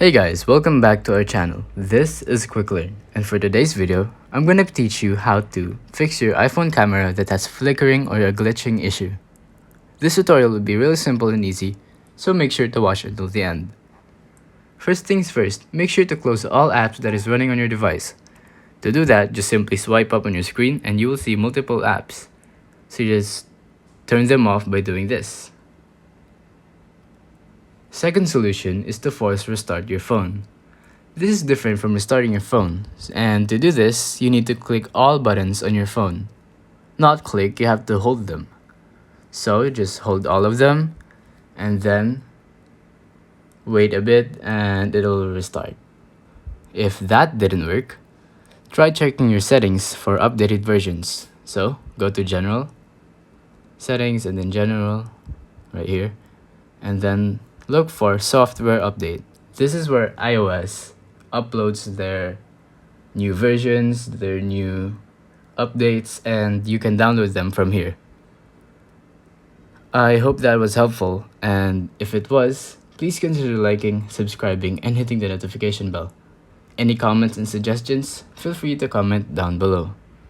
Hey guys, welcome back to our channel. This is Quick Learn, and for today's video, I'm gonna teach you how to fix your iPhone camera that has flickering or a glitching issue. This tutorial will be really simple and easy, so make sure to watch until the end. First things first, make sure to close all apps that is running on your device. To do that, just simply swipe up on your screen and you will see multiple apps. So you just turn them off by doing this. Second solution is to force restart your phone. This is different from restarting your phone, and to do this, you need to click all buttons on your phone. Not click, you have to hold them. So just hold all of them, and then wait a bit and it'll restart. If that didn't work, try checking your settings for updated versions. So go to General, Settings, and then General, right here, and then look for Software Update. This is where iOS uploads their new versions, their new updates, and you can download them from here. I hope that was helpful, and if it was, please consider liking, subscribing, and hitting the notification bell. Any comments and suggestions, feel free to comment down below.